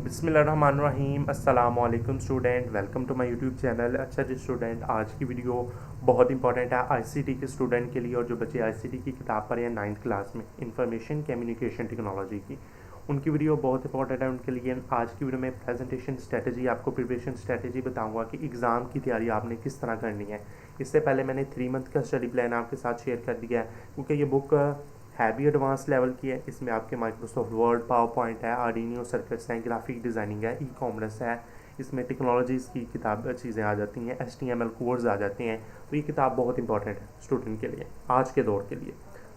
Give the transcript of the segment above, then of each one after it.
बिस्मिल्लाहिर्रहमानिर्रहीम अस्सलाम वालेकुम student, welcome to my YouTube channel. अच्छा जी स्टूडेंट, आज की वीडियो बहुत इंपॉर्टेंट है आईसीटी के स्टूडेंट के लिए, और जो बच्चे आईसीटी की किताब पढ़े हैं 9th क्लास में इंफॉर्मेशन कम्युनिकेशन टेक्नोलॉजी की, उनकी वीडियो बहुत इंपॉर्टेंट है उनके लिए। आज की वीडियो में प्रेजेंटेशन स्ट्रेटजी, आपको प्रिपरेशन स्ट्रेटजी बताऊंगा कि एग्ज़ाम की तैयारी आपने किस तरह करनी है। इससे पहले मैंने 3 मंथ का स्टडी प्लान आपके साथ शेयर कर दिया है, क्योंकि ये बुक है भी एडवांस लेवल की है। इसमें आपके माइक्रोसॉफ्ट वर्ड, पावर पॉइंट है, आर्डिनो सर्किट्स हैं, ग्राफिक डिज़ाइनिंग है, ई कॉमर्स है, इसमें टेक्नोलॉजीज़ की किताब चीज़ें आ जाती हैं, HTML कोड्स आ जाते हैं। तो ये किताब बहुत इंपॉर्टेंट है स्टूडेंट के लिए, आज के दौर के लिए।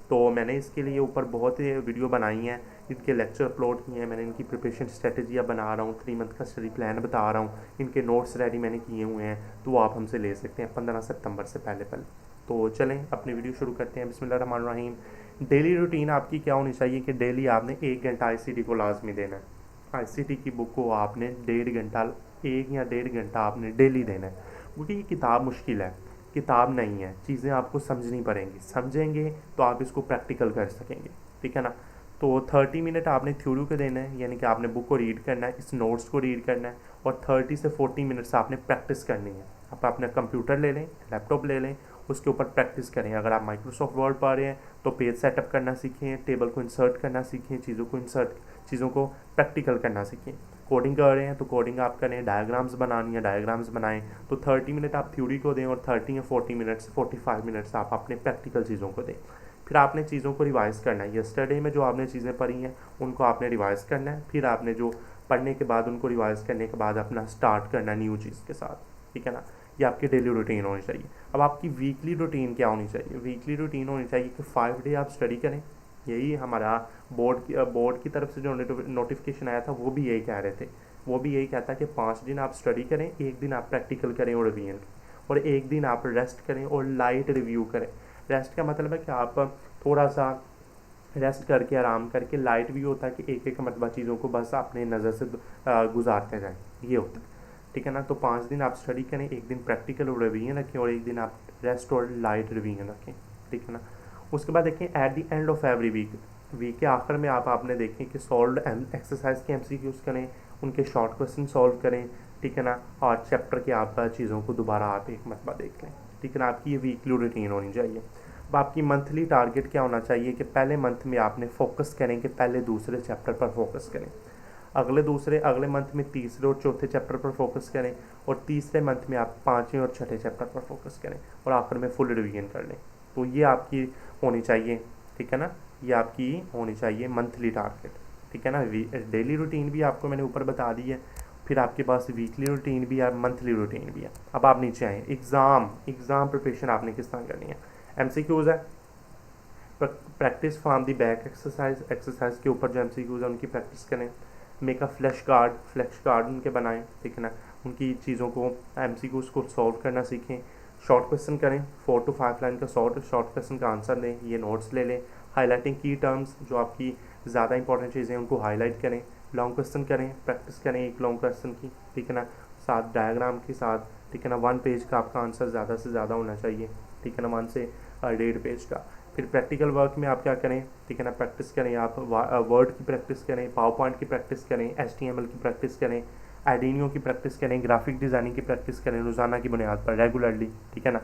तो मैंने इसके लिए ऊपर बहुत वीडियो बनाई हैं, इनके लेक्चर अपलोड किए हैं, मैंने इनकी प्रिपरेशन स्ट्रेटजियाँ बना रहा हूँ, 3 मंथ का स्टडी प्लान बता रहा हूँ, इनके नोट्स रेडी मैंने किए हुए हैं, तो वो आप हमसे ले सकते हैं 15 सितंबर से पहले। तो चलें अपनी वीडियो शुरू करते हैं। बिस्मिल्लाहिर्रहमानिर्रहीम। डेली रूटीन आपकी क्या होनी चाहिए कि डेली आपने 1 घंटा आईसीटी को लाजमी देना है। आईसीटी की बुक को आपने 1.5 या 1.5 घंटा आपने डेली देना है, क्योंकि ये किताब मुश्किल है, किताब नहीं है, चीज़ें आपको समझनी पड़ेंगी, समझेंगे तो आप इसको प्रैक्टिकल कर सकेंगे, ठीक है ना। तो 30 मिनट आपने थ्योरी को देना है, यानी कि आपने बुक को रीड करना है, इस नोट्स को रीड करना है, और 30 से 40 मिनट्स आपने प्रैक्टिस करनी है। आप अपना कंप्यूटर ले लें, लैपटॉप ले लें, उसके ऊपर प्रैक्टिस करें। अगर आप माइक्रोसॉफ्ट वर्ड पढ़ रहे हैं तो पेज सेटअप करना सीखें, टेबल को इंसर्ट करना सीखें, चीज़ों को प्रैक्टिकल करना सीखें। कोडिंग कर रहे हैं तो कोडिंग आप करें, डायग्राम्स बनानी है डायग्राम्स बनाएं। तो 30 मिनट आप थ्योरी को दें और 30 या 40 मिनट्स 45 मिनट्स आप अपने प्रैक्टिकल चीज़ों को दें। फिर आपने चीज़ों को रिवाइज़ करना है, यस्टरडे में जो आपने चीज़ें पढ़ी हैं उनको आपने रिवाइज़ करना है। फिर आपने जो पढ़ने के बाद उनको रिवाइज़ करने के बाद अपना स्टार्ट करना है न्यू चीज़ के साथ, ठीक है ना। ये आपकी डेली रूटीन होनी चाहिए। अब आपकी वीकली रूटीन क्या होनी चाहिए? वीकली रूटीन होनी चाहिए कि 5 डे आप स्टडी करें। यही हमारा बोर्ड की तरफ से जो नोटिफिकेशन आया था वो भी यही कह रहे थे, वो भी यही कहता है कि 5 दिन आप स्टडी करें, 1 दिन आप प्रैक्टिकल करें और रिवीजन करें, और 1 दिन आप रेस्ट करें और लाइट रिव्यू करें। रेस्ट का मतलब है कि आप थोड़ा सा रेस्ट करके आराम करके, लाइट भी होता है कि एक एक मरतबा चीज़ों को बस अपने नज़र से गुजारते जाएँ, ये होता है, ठीक है ना। तो 5 दिन आप स्टडी करें, 1 दिन प्रैक्टिकल और रिवीजन रखें, और 1 दिन आप रेस्ट और लाइट रिवीजन रखें, ठीक है ना। उसके बाद देखें at the end of every week के आखिर में आपने देखें कि सॉल्व एक्सरसाइज के MCQs करें, उनके शॉर्ट क्वेश्चन सॉल्व करें, ठीक है ना। और चैप्टर के आप चीज़ों को दोबारा आप एक मरतबा देख लें, ठीक है ना। आपकी ये वीकली रूटीन होनी चाहिए। अब आपकी मंथली टारगेट क्या होना चाहिए कि पहले मंथ में आपने फोकस करें कि पहले दूसरे चैप्टर पर फोकस करें, अगले मंथ में तीसरे और चौथे चैप्टर पर फोकस करें, और तीसरे मंथ में आप 5वें और छठे चैप्टर पर फोकस करें, और आखिर में फुल रिवीजन कर लें। तो ये आपकी होनी चाहिए, ठीक है ना। ये आपकी होनी चाहिए मंथली टारगेट, ठीक है ना। डेली रूटीन भी आपको मैंने ऊपर बता दी है, फिर आपके पास वीकली रूटीन भी है, मंथली रूटीन भी है। अब आप नीचे आएँ, एग्ज़ाम प्रिपरेशन आपने किस तरह करनी है। MCQs है, practice from the back exercise के ऊपर जो MCQs है उनकी प्रैक्टिस करें। मेक अ फ्लैश कार्ड उनके बनाएं, ठीक है ना। उनकी चीज़ों को MCQs को सॉल्व करना सीखें। शॉर्ट क्वेश्चन करें, 4 to 5 लाइन का शॉर्ट क्वेश्चन का आंसर दें, ये नोट्स ले लें। हाईलाइटिंग की टर्म्स, जो आपकी ज़्यादा इंपॉर्टेंट चीज़ें हैं उनको हाईलाइट करें। लॉन्ग क्वेश्चन करें, प्रैक्टिस करें एक लॉन्ग क्वेश्चन की, ठीक है ना, साथ डायग्राम के साथ, ठीक है ना। 1 पेज का आपका आंसर ज़्यादा से ज़्यादा होना चाहिए, ठीक है ना, 1 से 1.5 पेज का। फिर प्रैक्टिकल वर्क में आप क्या करें, ठीक है ना, प्रैक्टिस करें, आप वर्ड की प्रैक्टिस करें, पावर पॉइंट की प्रैक्टिस करें, HTML की प्रैक्टिस करें, आर्डिनो की प्रैक्टिस करें, ग्राफिक डिज़ाइनिंग की प्रैक्टिस करें रोज़ाना की बुनियाद पर रेगुलरली, ठीक है ना।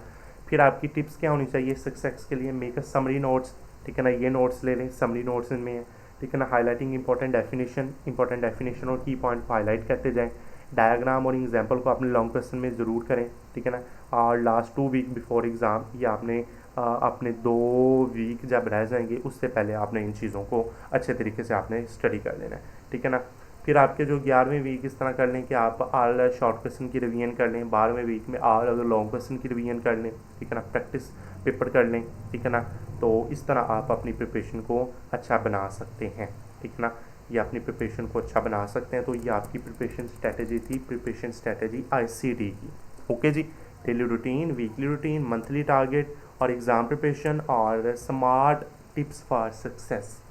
फिर आपकी टिप्स क्या होनी चाहिए सक्सेस के लिए, मेक अ समरी नोट्स, ठीक है ना, ये नोट्स ले लें, समरी नोट्स इनमें है, ठीक है ना। हाईलाइटिंग इंपॉर्टेंट डेफिनेशन और की पॉइंट को हाईलाइट करते जाएँ। डायग्राम और एग्जाम्पल को अपने लॉन्ग क्वेश्चन में ज़रूर करें, ठीक है ना। और लास्ट 2 वीक बिफोर एग्ज़ाम, ये आपने अपने 2 वीक जब रह जाएंगे उससे पहले आपने इन चीज़ों को अच्छे तरीके से आपने स्टडी कर लेना है, ठीक है ना। फिर आपके जो 11वें वीक इस तरह कर लें कि आप ऑल शॉर्ट क्वेश्चन की रिवीजन कर लें, 12वें वीक में ऑल अगर लॉन्ग क्वेश्चन की रिवीजन कर लें, ठीक है ना, प्रैक्टिस पेपर कर लें, ठीक है ना। तो इस तरह आप अपनी प्रिपरेशन को अच्छा बना सकते हैं, ठीक है ना। ये अपनी प्रिपरेशन को अच्छा बना सकते हैं। तो ये आपकी प्रिपरेशन स्ट्रेटजी थी, प्रिपरेशन स्ट्रेटजी ICT की, ओके जी। Daily routine, weekly routine, monthly target और एग्ज़ाम प्रिपरेशन और स्मार्ट टिप्स फॉर सक्सेस,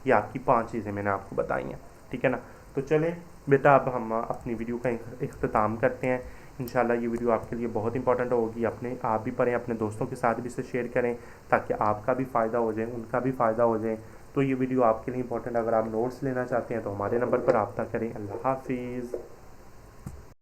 ये आपकी 5 चीज़ें मैंने आपको बताई हैं, ठीक है ना। तो चलें बेटा, अब हम अपनी वीडियो का इख्तिताम करते हैं। इंशाल्लाह ये वीडियो आपके लिए बहुत इंपॉर्टेंट होगी, आप भी पढ़ें, अपने दोस्तों के साथ भी इसे शेयर करें, ताकि आपका भी फ़ायदा हो जाए, उनका भी फ़ायदा हो जाए, तो ये वीडियो आपके लिए इंपॉर्टेंट। अगर आप नोट्स लेना चाहते हैं तो हमारे नंबर पर रब्ता करें। अल्लाह हाफिज़।